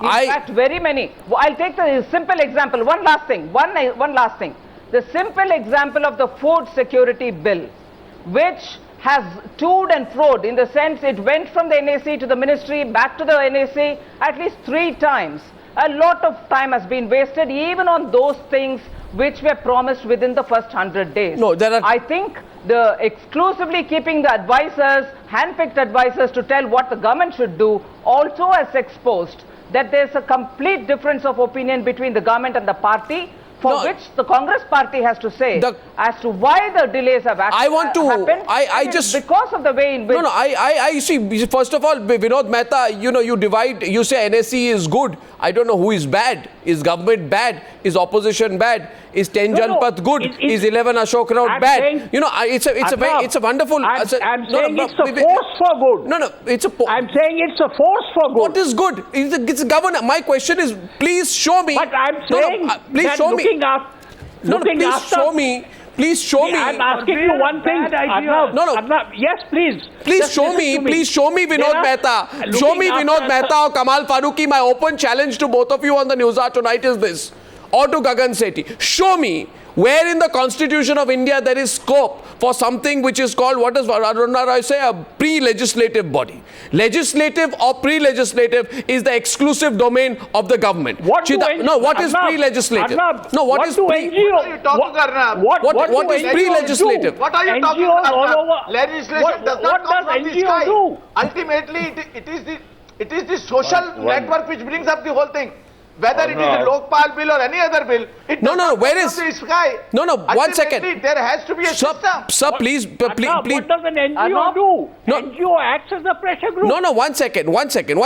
In fact, very many. I'll take the simple example. One last thing. One last thing. The simple example of the food security bill, which has toed and froed in the sense it went from the NAC to the ministry, back to the NAC at least 3 times. A lot of time has been wasted even on those things which were promised within the first 100 days. No, there are... I think the exclusively keeping the advisors, hand-picked advisors to tell what the government should do also has exposed that there's a complete difference of opinion between the government and the party, for which the Congress party has to say as to why the delays have happened. I just... Because of the way in which... No, I see, first of all, Vinod Mehta, you divide, you say NSC is good. I don't know who is bad. Is government bad? Is opposition bad? Is 10 Janpath good? Is 11 Ashok Road bad? Saying, it's a wonderful... I'm saying it's a force for good. No, it's a... I'm saying it's a force for good. What is good? It's a government. My question is, please show me... But I'm saying please show me. Please show me. I'm asking you one thing. Arnab, yes, please. Please show me, Vinod Mehta. Show me Vinod Mehta or Kamal Farooqui. My open challenge to both of you on the News Hour tonight is this. Or to Gagan Sethi. Show me where in the Constitution of India there is scope for something which is called, what does Aruna Roy say, a pre-legislative body. Legislative or pre-legislative is the exclusive domain of the government. What is pre-legislative? No, what is pre-legislative? What are you talking about? Legislation does not come from the sky. Ultimately, it is the social network which brings up the whole thing. Whether it is a Lokpal bill or any other bill, it does not come from the sky. One second. There has to be a system. Sir, please. What does an NGO do? NGO acts as a pressure group. No, one second. One second.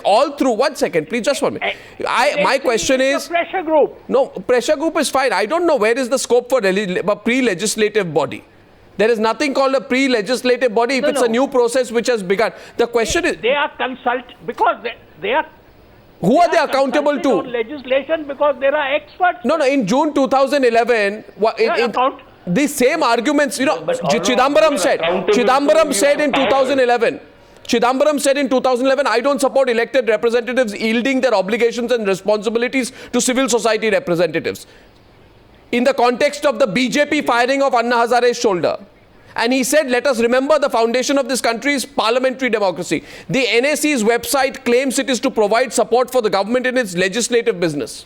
All through, 1 second, please, just 1 minute. My question is... pressure group. No, pressure group is fine. I don't know where is the scope for a pre-legislative body. There is nothing called a pre-legislative body if it's a new process which has begun. The question is... They are because they are... Who are they accountable to? On legislation because there are experts. No, in June 2011, the same arguments, Chidambaram said in 2011. Chidambaram said in 2011, I don't support elected representatives yielding their obligations and responsibilities to civil society representatives. In the context of the BJP firing of Anna Hazare's shoulder. And he said, let us remember the foundation of this country is parliamentary democracy. The NAC's website claims it is to provide support for the government in its legislative business.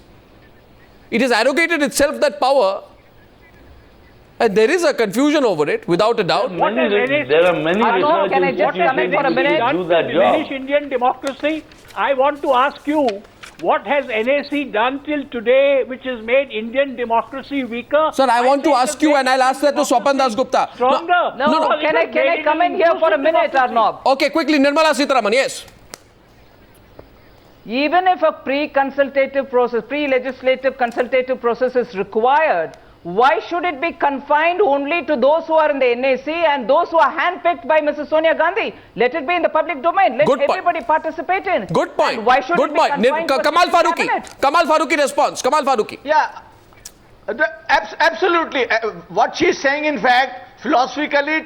It has arrogated itself that power. And there is a confusion over it, without a doubt. There are many research can I just come in for a minute? To diminish Indian democracy. I want to ask you, what has NAC done till today which has made Indian democracy weaker? Sir, I want to ask you, and I'll ask that to Swapan Dasgupta. Stronger. No. Can I come in here for a minute, Arnab? Okay, quickly, Nirmala Sitharaman, yes. Even if a pre-consultative process, pre-legislative consultative process is required, why should it be confined only to those who are in the NAC and those who are handpicked by Mrs. Sonia Gandhi? Let it be in the public domain. Let everybody participate in. Good point. And why should it be confined to Kamal Farooqui response. Kamal Farooqui. Yeah, absolutely. What she is saying, in fact, philosophically,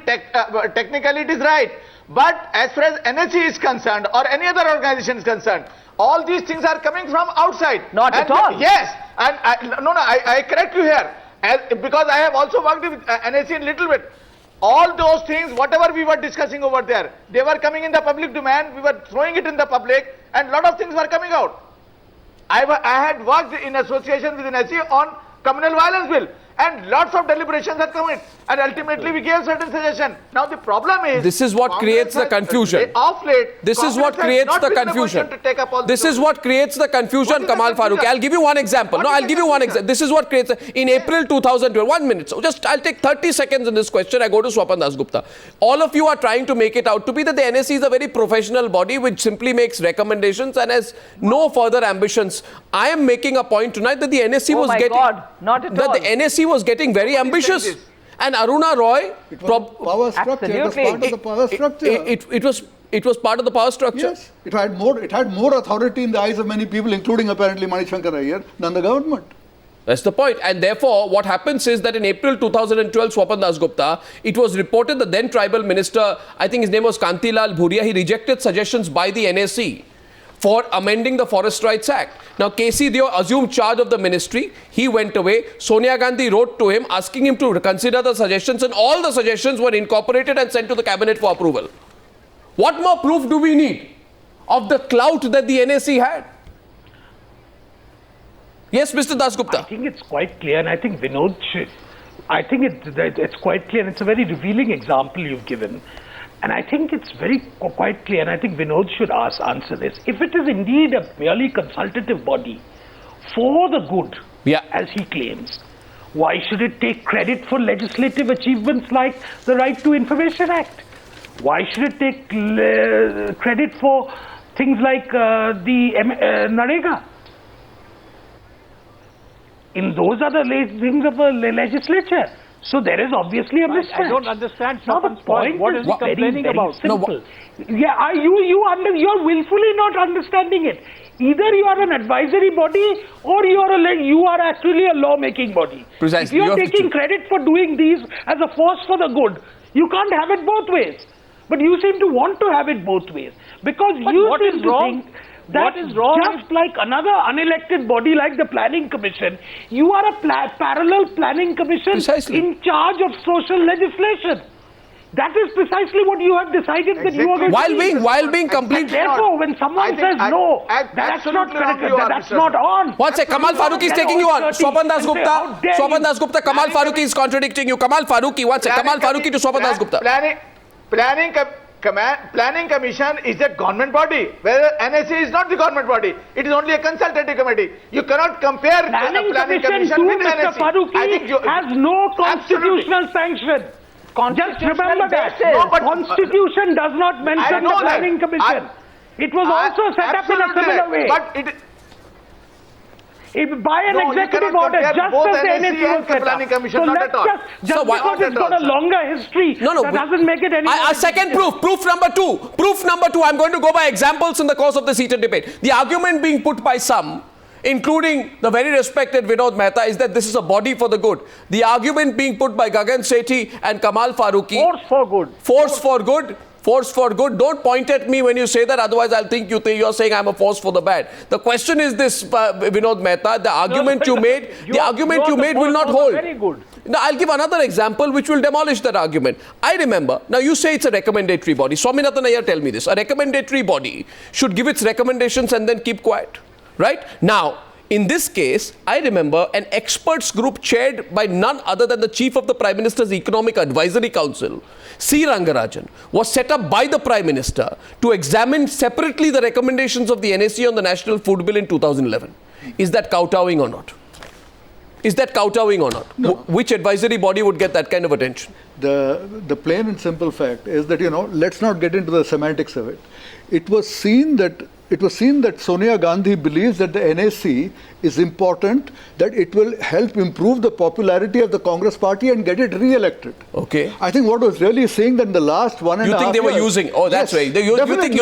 technically it is right. But as far as NAC is concerned or any other organization is concerned, all these things are coming from outside. Not at all. Yes. And I correct you here. Because I have also worked with NAC a little bit. All those things, whatever we were discussing over there, they were coming in the public domain, we were throwing it in the public, and lot of things were coming out. I had worked in association with NAC on communal violence bill, and lots of deliberations are coming, and ultimately we gave certain suggestion. Now the problem is... This is what creates the confusion. This is what creates the confusion. This is what creates the confusion, Kamal Farooqui. I'll give you one example. This is what creates... In April 2012, 1 minute. So I'll take 30 seconds in this question. I go to Swapan Dasgupta. All of you are trying to make it out to be that the NAC is a very professional body which simply makes recommendations and has no further ambitions. I am making a point tonight that the NAC was getting... God, not at all. That the NAC was getting very ambitious. And Aruna Roy... It was power structure. It was part of the power structure. It was part of the power structure? Yes. It had more authority in the eyes of many people, including apparently Manishankar Iyer, than the government. That's the point. And therefore, what happens is that in April 2012, Swapan Dasgupta, it was reported that then tribal minister, I think his name was Kantilal Bhuria, he rejected suggestions by the NAC for amending the Forest Rights Act. Now, KC Deo assumed charge of the ministry. He went away. Sonia Gandhi wrote to him asking him to consider the suggestions, and all the suggestions were incorporated and sent to the cabinet for approval. What more proof do we need of the clout that the NAC had? Yes, Mr. Dasgupta. I think it's quite clear, and I think Vinod should. I think it's quite clear, and it's a very revealing example you've given. And I think it's quite clear, and I think Vinod should answer this. If it is indeed a merely consultative body for the good, as he claims, why should it take credit for legislative achievements like the Right to Information Act? Why should it take credit for things like the Narega? Those are the things of the legislature. So there is obviously a mismatch. I don't understand Swapan's point. What is he complaining about? Simple. You're willfully not understanding it. Either you are an advisory body or you are actually a law-making body. Precisely. If you're taking credit for doing these as a force for the good, you can't have it both ways. But you seem to want to have it both ways. Because you seem to think that just like another unelected body like the Planning Commission, you are a parallel Planning Commission in charge of social legislation. That is precisely what you have decided that you are going to do. While being complete. Therefore, when someone says no, that's not on. One sec, Kamal Farooqui is taking you on. Swapan Dasgupta, Kamal Farooqui is contradicting you. Kamal Farooqui, one sec, Kamal Farooqui to Swapan Dasgupta. Planning Commission is a government body, whereas NAC is not the government body. It is only a consultative committee. You cannot compare Planning Commission too, with Mr. NAC. Farooqui has no constitutional sanction. Just remember that. No, but Constitution does not mention the Planning Commission. It was also set up in a similar way. But by an executive order, just as the NAC was set up. So let's just because it's got a longer history, that doesn't make it any more. Second proof number two. Proof number two, I'm going to go by examples in the course of this heated debate. The argument being put by some, including the very respected Vinod Mehta, is that this is a body for the good. The argument being put by Gagan Sethi and Kamal Farooqui. Force for good. Force for good. Force for good. Don't point at me when you say that, otherwise I'll think you're saying I'm a force for the bad. The question is this, Vinod Mehta, the argument you made will not hold. Very good. Now, I'll give another example which will demolish that argument. I remember, now you say it's a recommendatory body. Swaminathan Iyer, tell me this. A recommendatory body should give its recommendations and then keep quiet. Right? Now, in this case, I remember an experts group chaired by none other than the chief of the Prime Minister's Economic Advisory Council, C. Rangarajan, was set up by the Prime Minister to examine separately the recommendations of the NAC on the National Food Bill in 2011. Is that kowtowing or not? Is that kowtowing or not? No. Which advisory body would get that kind of attention? The plain and simple fact is that, let's not get into the semantics of it. It was seen that Sonia Gandhi believes that the NAC is important, that it will help improve the popularity of the Congress party and get it re-elected. Okay. I think what was really saying that in the last 1.5 years... You think they were using... Oh, that's right. You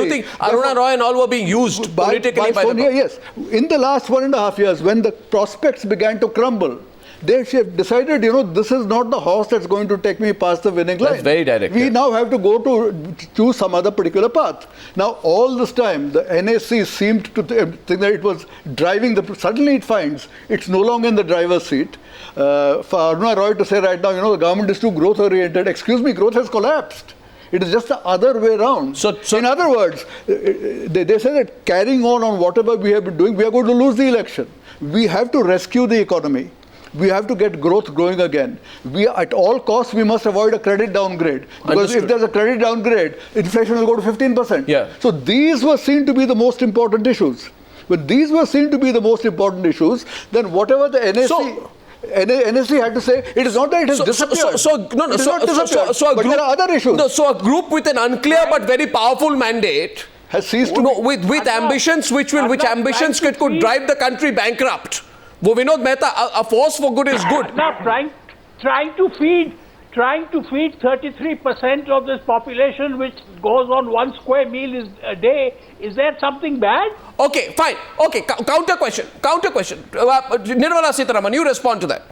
think Aruna Roy and all were being used politically by Sonia, yes. In the last 1.5 years, when the prospects began to crumble, they decided, this is not the horse that's going to take me past the winning line. That's very direct. We now have to go to choose some other particular path. Now, all this time, the NAC seemed to think that it was driving suddenly it finds it's no longer in the driver's seat. For Aruna Roy to say right now, the government is too growth-oriented. Excuse me, growth has collapsed. It is just the other way around. So in other words, they say that carrying on whatever we have been doing, we are going to lose the election. We have to rescue the economy. We have to get growth growing again. At all costs, we must avoid a credit downgrade. Because if there's a credit downgrade, inflation will go to 15%. Yeah. So these were seen to be the most important issues. When these were seen to be the most important issues, then whatever the NAC had to say, it is not that it has disappeared. But there are other issues. So a group with an unclear but very powerful mandate has ceased to with ambitions could drive the country bankrupt. Vinod Mehta, a force for good is good. Now, trying to feed 33% of this population, which goes on 1 square meal a day, is that something bad? Okay, fine. Okay, counter question. Nirmala Sitharaman, you respond to that.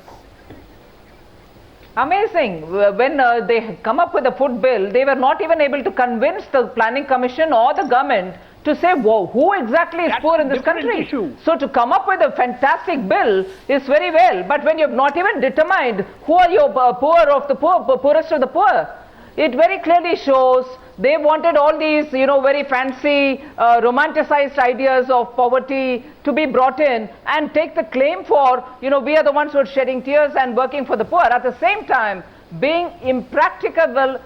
Amazing. When they come up with a food bill, they were not even able to convince the Planning Commission or the government to say, whoa, who exactly is That's poor in a this different country? issue. So to come up with a fantastic bill is very well, but when you have not even determined who are your poor of the poor, poorest of the poor, it very clearly shows they wanted all these, very fancy, romanticized ideas of poverty to be brought in and take the claim for, we are the ones who are shedding tears and working for the poor. At the same time, being impractical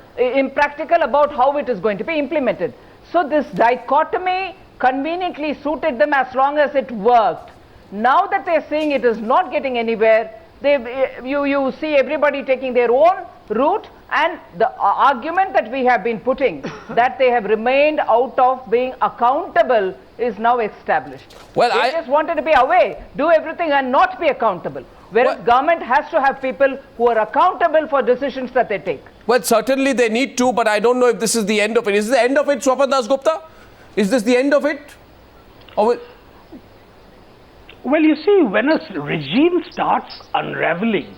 about how it is going to be implemented. So this dichotomy conveniently suited them as long as it worked. Now that they're seeing it is not getting anywhere, you see everybody taking their own route, and the argument that we have been putting that they have remained out of being accountable is now established. Well, they just wanted to be away, do everything and not be accountable. Whereas government has to have people who are accountable for decisions that they take. Well, certainly they need to, but I don't know if this is the end of it. Is this the end of it, Swapan Dasgupta? Is this the end of it? Or Well, you see, when a regime starts unraveling,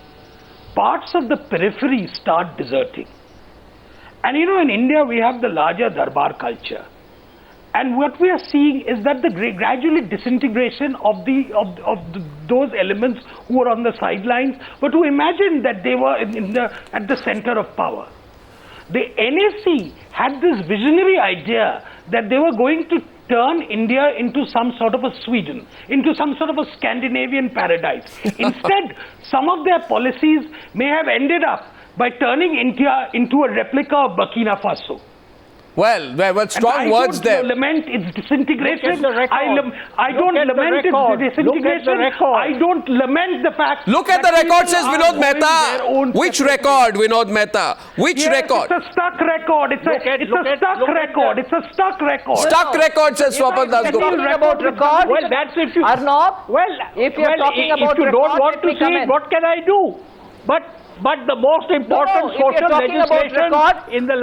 parts of the periphery start deserting. And in India we have the larger Darbar culture. And what we are seeing is that the gradually disintegration of those elements who were on the sidelines, but who imagined that they were at the center of power. The NAC had this visionary idea that they were going to turn India into some sort of a Sweden, into some sort of a Scandinavian paradise. Instead, some of their policies may have ended up by turning India into a replica of Burkina Faso. Well, strong words there. I don't lament its disintegration. I don't Look at lament the record. its disintegration. Look at the record. I don't lament the fact. Look at that the record, people says are Vinod going their own Mehta. Which separate record, Vinod Mehta? Which Yes, record? It's a stuck record. It's a stuck record. It's a stuck record. Stuck record, says Swapan If you're Dasgupta. talking about record, Well, that's if you... Arnab, Well, if you're talking about if you record, don't want let to me come see it, in. what can I do? But the most important if you're social talking about legislation record- in the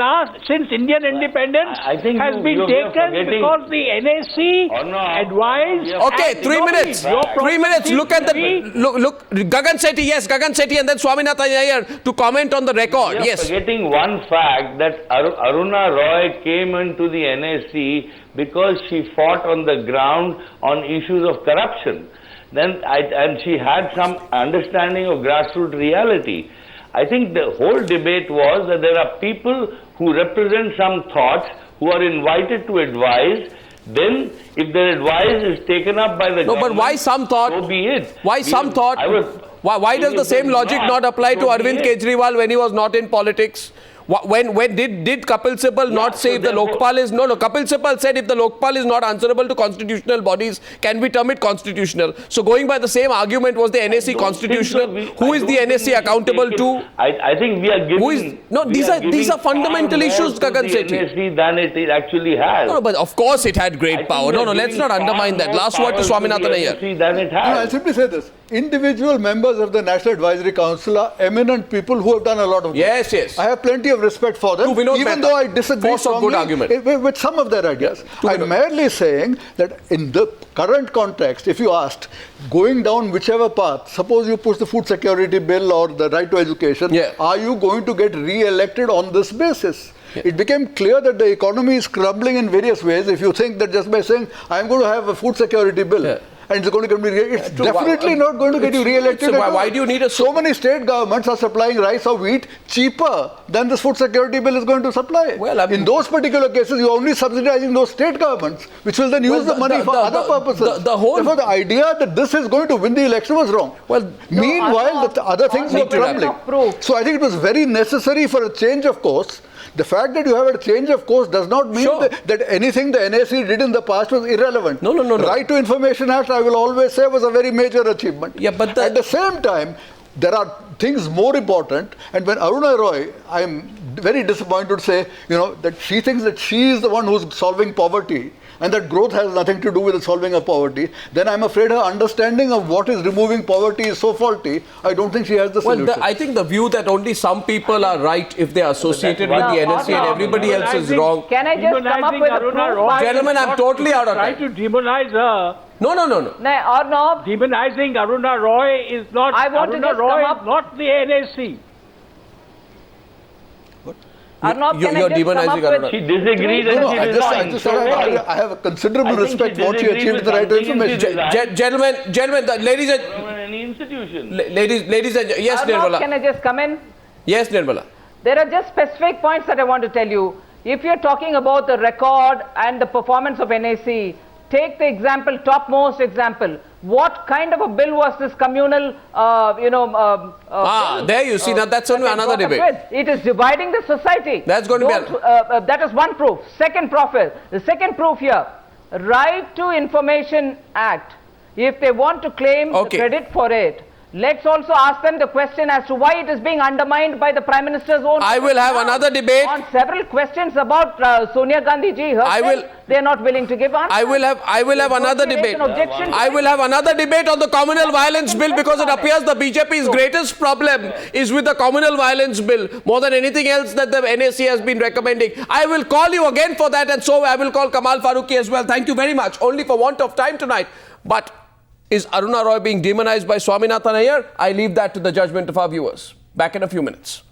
since Indian independence I think has been you're taken forgetting- because the NAC advised. Okay, and 3 minutes. your 3 minutes. problem Look at the seems to be- look. Gagan Sethi, yes, Gagan Sethi, and then Swaminathan Iyer to comment on the record. You're Yes. forgetting one fact that Aruna Roy came into the NAC because she fought on the ground on issues of corruption. And she had some understanding of grassroots reality. I think the whole debate was that there are people who represent some thoughts who are invited to advise. Then, if their advice is taken up by the No, government, but why some thought? so be it. Why some thought? Why does the same logic not apply to So be Arvind it. Kejriwal when he was not in politics? When did Kapil Sibal not say so if the therefore- Lokpal is... No, Kapil Sibal said if the Lokpal is not answerable to constitutional bodies, can we term it constitutional? So going by the same argument, was the NAC constitutional? Who is the NAC accountable to? I think we are giving... Who is- No, these are fundamental issues, Gagan Sethi. NAC than it actually has. No, but of course it had great power. No, let's not undermine that. Last word to Swaminathan Iyer. Than it No, I'll has. simply say this. Individual members of the National Advisory Council are eminent people who have done a lot of good. Yes. I have plenty of respect for them, To Vinod even Mehta. though I disagree Force of good strongly argument. with some of their ideas. I'm merely saying that in the current context, if you asked, going down whichever path, suppose you push the food security bill or the right to education, are you going to get re-elected on this basis? It became clear that the economy is crumbling in various ways. If you think that just by saying, I'm going to have a food security bill, and it's going to get it's definitely not going to get you re-elected. So why do you need so many state governments are supplying rice or wheat cheaper than this food security bill is going to supply. Well, I mean, in those particular cases, you're only subsidizing those state governments, which will then use the money for other purposes. Therefore, the idea that this is going to win the election was wrong. Well, meanwhile, the other things were crumbling. So I think it was very necessary for a change of course. The fact that you have a change of course does not mean that anything the NAC did in the past was irrelevant. No. Right to Information Act, I will always say, was a very major achievement. Yeah, but at the same time, there are things more important. And when Aruna Roy, I am very disappointed to say, that she thinks that she is the one who's solving poverty, and that growth has nothing to do with the solving of poverty, then I'm afraid her understanding of what is removing poverty is so faulty, I don't think she has the solution. Well, I think the view that only some people are right if they are associated with the NSC and everybody else is wrong. Can I just come up with a proof? Gentlemen, I'm totally out of Try time. to demonize her. No. Arnab, Demonizing Aruna Roy is not. I want to Aruna just Roy come up- is not the NAC. Arnab, can I You're just come up demonizing with Aruna. She disagrees and No, she I resigns. just said I have a considerable I think she respect for what she disagrees achieved with with the right something and information. she resigns. Gentlemen, ladies and From any institution. ladies and yes, Arnab, can Nirmala. I just come in? Yes, Nirmala. There are just specific points that I want to tell you. If you're talking about the record and the performance of NAC, take the example, topmost example. What kind of a bill was this communal, bill, There you see, now that's only that they another brought up debate. with? It is dividing the society. That's going to be Don't, that is one proof. Second profit. The second proof here, Right to Information Act. If they want to claim the Okay. credit for it, let's also ask them the question as to why it is being undermined by the Prime Minister's own. I will have Now, another debate. on several questions about Sonia Gandhi ji herself. They are not willing to give answers. I will have another Raise debate. an objection to I it. will have another debate on the communal violence bill because it appears the BJP's greatest problem is with the communal violence bill more than anything else that the NAC has been recommending. I will call you again for that, and so I will call Kamal Farooqi as well. Thank you very much. Only for want of time tonight. But is Aruna Roy being demonized by Swaminathan Iyer? I leave that to the judgment of our viewers. Back in a few minutes.